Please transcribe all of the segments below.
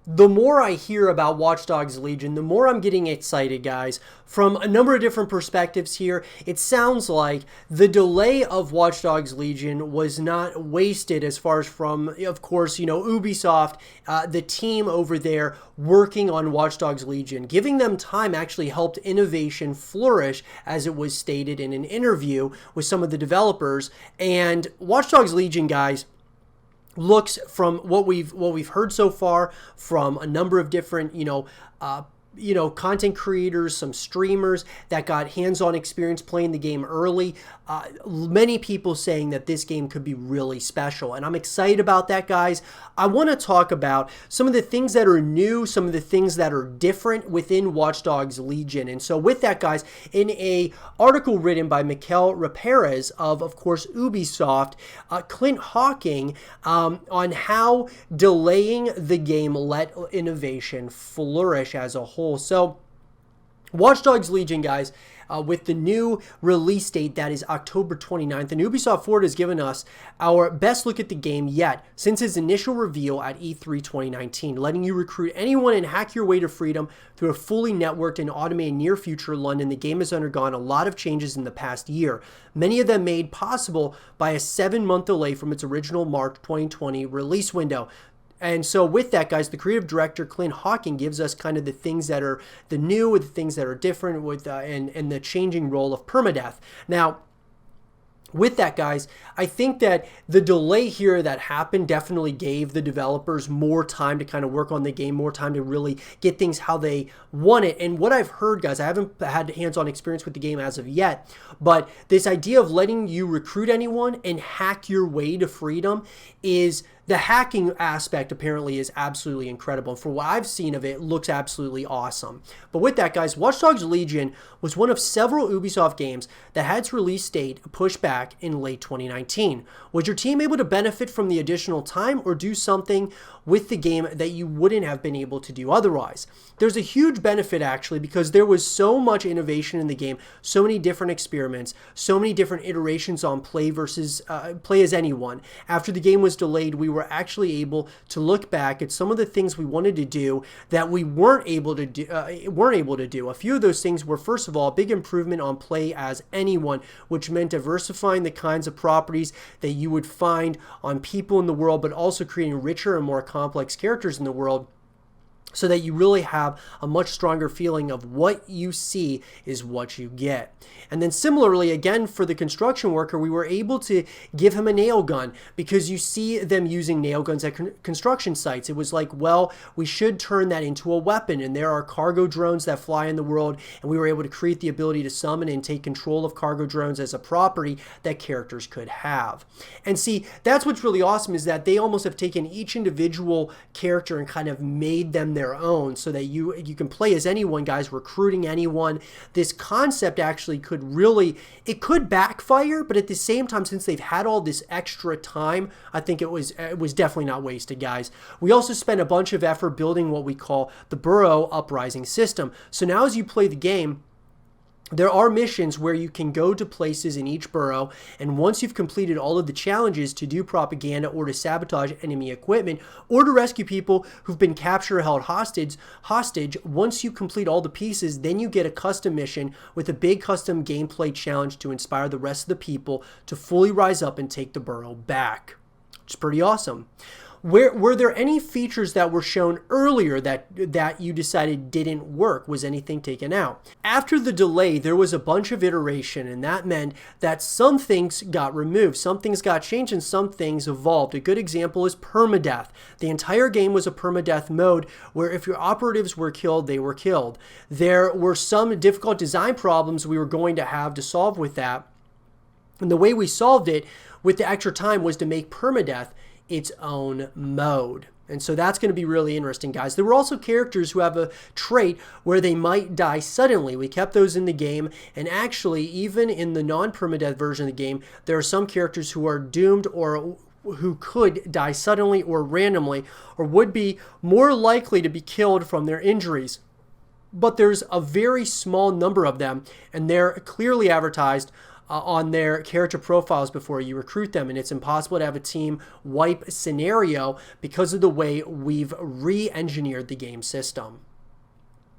The more I hear about Watch Dogs Legion, the more I'm getting excited, guys. From a number of different perspectives here, it sounds like the delay of Watch Dogs Legion was not wasted as far as from, of course, Ubisoft, the team over there working on Watch Dogs Legion. Giving them time actually helped innovation flourish, as it was stated in an interview with some of the developers. And Watch Dogs Legion, guys, looks from what we've heard so far from a number of different content creators, some streamers that got hands-on experience playing the game early. Many people saying that this game could be really special, and I'm excited about that, guys. I want to talk about some of the things that are new, some of the things that are different within Watch Dogs Legion. And so with that, guys, in a article written by Mikel Raperez of course, Ubisoft, Clint Hawking, on how delaying the game let innovation flourish as a whole. So Watch Dogs Legion, guys, with the new release date that is October 29th, and Ubisoft Forward has given us our best look at the game yet since its initial reveal at E3 2019, letting you recruit anyone and hack your way to freedom through a fully networked and automated near future London. The game has undergone a lot of changes in the past year, many of them made possible by a 7-month delay from its original March 2020 release window. And so with that, guys, the creative director, Clint Hawking, gives us kind of the things that are the new, the things that are different with and the changing role of permadeath. Now, with that, guys, I think that the delay here that happened definitely gave the developers more time to kind of work on the game, more time to really get things how they want it. And what I've heard, guys, I haven't had hands-on experience with the game as of yet, but this idea of letting you recruit anyone and hack your way to freedom is... The hacking aspect apparently is absolutely incredible. For what I've seen of it, looks absolutely awesome. But with that, guys, Watch Dogs Legion was one of several Ubisoft games that had its release date pushed back in late 2019. Was your team able to benefit from the additional time or do something with the game that you wouldn't have been able to do otherwise? There's a huge benefit, actually, because there was so much innovation in the game, so many different experiments, so many different iterations on play versus play as anyone. After the game was delayed, we were actually able to look back at some of the things we wanted to do that we weren't able to do. A few of those things were, first of all, a big improvement on play as anyone, which meant diversifying the kinds of properties that you would find on people in the world, but also creating richer and more complex characters in the world, so that you really have a much stronger feeling of what you see is what you get. And then similarly, again, for the construction worker, we were able to give him a nail gun because you see them using nail guns at construction sites. It was like, well, we should turn that into a weapon. And there are cargo drones that fly in the world, and we were able to create the ability to summon and take control of cargo drones as a property that characters could have. And see, that's what's really awesome, is that they almost have taken each individual character and kind of made them their own, so that you can play as anyone, guys, recruiting anyone. This concept actually could backfire, but at the same time, since they've had all this extra time, I think it was definitely not wasted, guys. We also spent a bunch of effort building what we call the Burrow Uprising system. So now as you play the game, there are missions where you can go to places in each borough, and once you've completed all of the challenges to do propaganda or to sabotage enemy equipment or to rescue people who've been captured or held hostage, once you complete all the pieces, then you get a custom mission with a big custom gameplay challenge to inspire the rest of the people to fully rise up and take the borough back, which is pretty awesome. Were there any features that were shown earlier that you decided didn't work? Was anything taken out? After the delay, there was a bunch of iteration, and that meant that some things got removed, some things got changed, and some things evolved. A good example is permadeath. The entire game was a permadeath mode where if your operatives were killed, they were killed. There were some difficult design problems we were going to have to solve with that. And the way we solved it with the extra time was to make permadeath its own mode. And so that's going to be really interesting, guys. There were also characters who have a trait where they might die suddenly. We kept those in the game, and actually, even in the non-permadeath version of the game, there are some characters who are doomed or who could die suddenly or randomly, or would be more likely to be killed from their injuries. But there's a very small number of them, and they're clearly advertised on their character profiles before you recruit them, and it's impossible to have a team wipe scenario because of the way we've re-engineered the game system.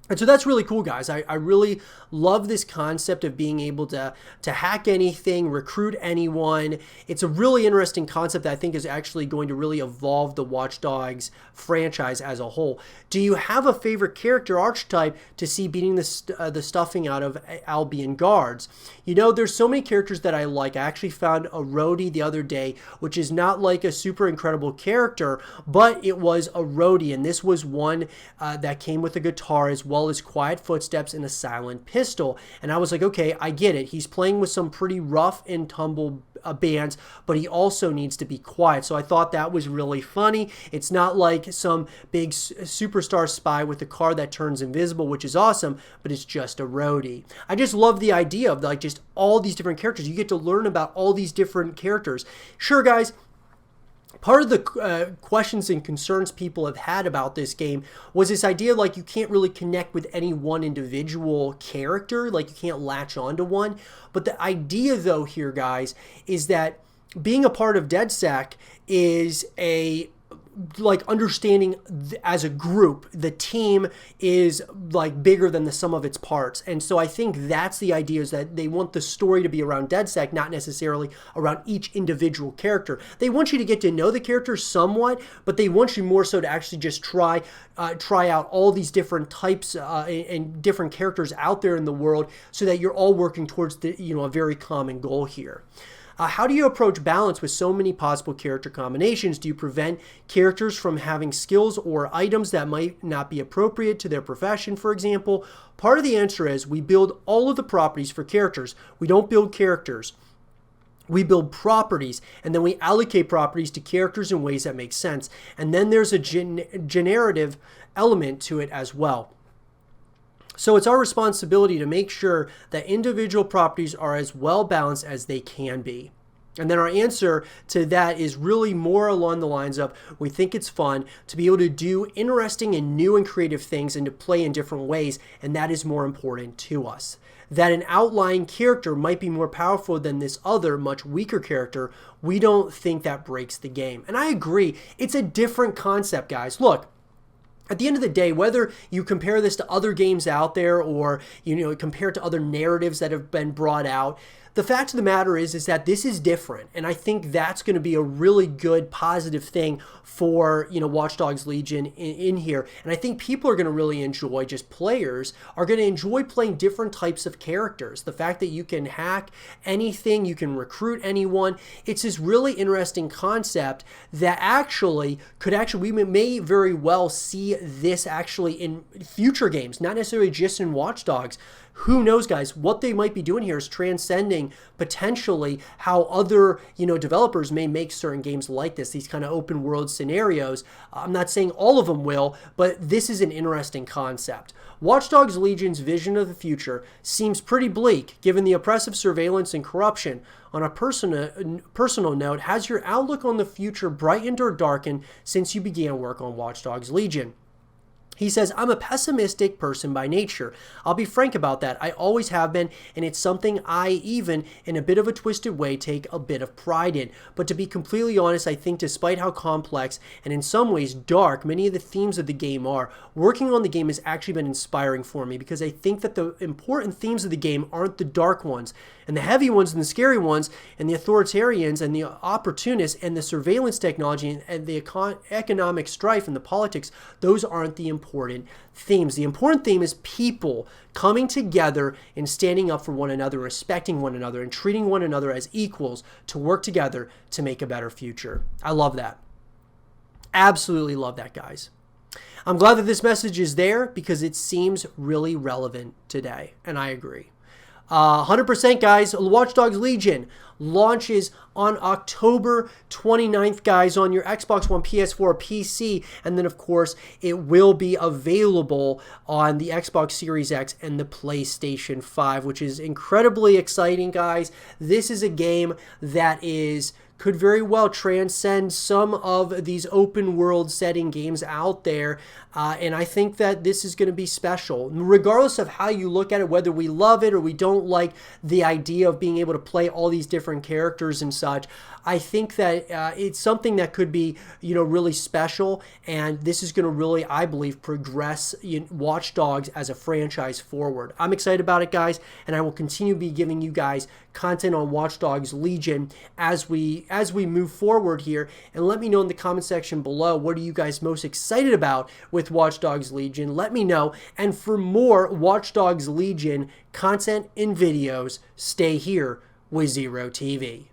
And so that's really cool, guys. I really love this concept of being able to hack anything, recruit anyone. It's a really interesting concept that I think is actually going to really evolve the Watch Dogs franchise as a whole. Do you have a favorite character archetype to see beating the stuffing out of Albion guards? You know, there's so many characters that I like. I actually found a Rhodey the other day, which is not like a super incredible character, but it was a Rhodey, and this was one that came with a guitar as well as quiet footsteps and a silent pistol. And I was like, okay, I get it. He's playing with some pretty rough and tumble bands, but he also needs to be quiet. So I thought that was really funny. It's not like some big superstar spy with a car that turns invisible, which is awesome, but it's just a Rhodey. I just love the idea of like just all these different characters. You get to learn about all these different characters. Sure, guys, part of the questions and concerns people have had about this game was this idea like you can't really connect with any one individual character, like you can't latch onto one. But the idea though here, guys, is that being a part of DedSec is like understanding as a group, the team is like bigger than the sum of its parts. And so I think that's the idea, is that they want the story to be around DedSec, not necessarily around each individual character. They want you to get to know the character somewhat, but they want you more so to actually just try out all these different types and different characters out there in the world, so that you're all working towards a very common goal here. How do you approach balance with so many possible character combinations? Do you prevent characters from having skills or items that might not be appropriate to their profession, for example? Part of the answer is we build all of the properties for characters. We don't build characters. We build properties, and then we allocate properties to characters in ways that make sense. And then there's a generative element to it as well. So it's our responsibility to make sure that individual properties are as well balanced as they can be. And then our answer to that is really more along the lines of, we think it's fun to be able to do interesting and new and creative things and to play in different ways, and that is more important to us. That an outlying character might be more powerful than this other, much weaker character, we don't think that breaks the game. And I agree, it's a different concept, guys. Look, at the end of the day, whether you compare this to other games out there or compare it to other narratives that have been brought out, the fact of the matter is that this is different, and I think that's going to be a really good positive thing for Watch Dogs Legion in here. And I think people are going to really enjoy, just players are going to enjoy playing different types of characters. The fact that you can hack anything, you can recruit anyone, it's this really interesting concept that we may very well see this actually in future games, not necessarily just in Watch Dogs. Who knows, guys? What they might be doing here is transcending potentially how other developers may make certain games like this, these kind of open world scenarios. I'm not saying all of them will, but this is an interesting concept. Watch Dogs Legion's vision of the future seems pretty bleak given the oppressive surveillance and corruption. On a personal note, has your outlook on the future brightened or darkened since you began work on Watch Dogs Legion? He says, I'm a pessimistic person by nature. I'll be frank about that. I always have been, and it's something I, even in a bit of a twisted way, take a bit of pride in. But to be completely honest, I think despite how complex and in some ways dark many of the themes of the game are, working on the game has actually been inspiring for me, because I think that the important themes of the game aren't the dark ones, and the heavy ones and the scary ones, and the authoritarians and the opportunists and the surveillance technology and the economic strife and the politics. Those aren't the important themes. The important theme is people coming together and standing up for one another, respecting one another, and treating one another as equals to work together to make a better future. I love that. Absolutely love that, guys. I'm glad that this message is there because it seems really relevant today, and I agree. 100%, guys. Watch Dogs Legion launches on October 29th, guys, on your Xbox One, PS4, PC, and then, of course, it will be available on the Xbox Series X and the PlayStation 5, which is incredibly exciting, guys. This is a game that is could very well transcend some of these open world setting games out there. And I think that this is going to be special. Regardless of how you look at it, whether we love it or we don't like the idea of being able to play all these different characters and such, I think that it's something that could be, really special. And this is going to really, I believe, progress Watch Dogs as a franchise forward. I'm excited about it, guys, and I will continue to be giving you guys content on Watch Dogs Legion as we move forward here. And let me know in the comment section below, what are you guys most excited about with Watch Dogs Legion? Let me know. And for more Watch Dogs Legion content and videos, stay here with Zero TV.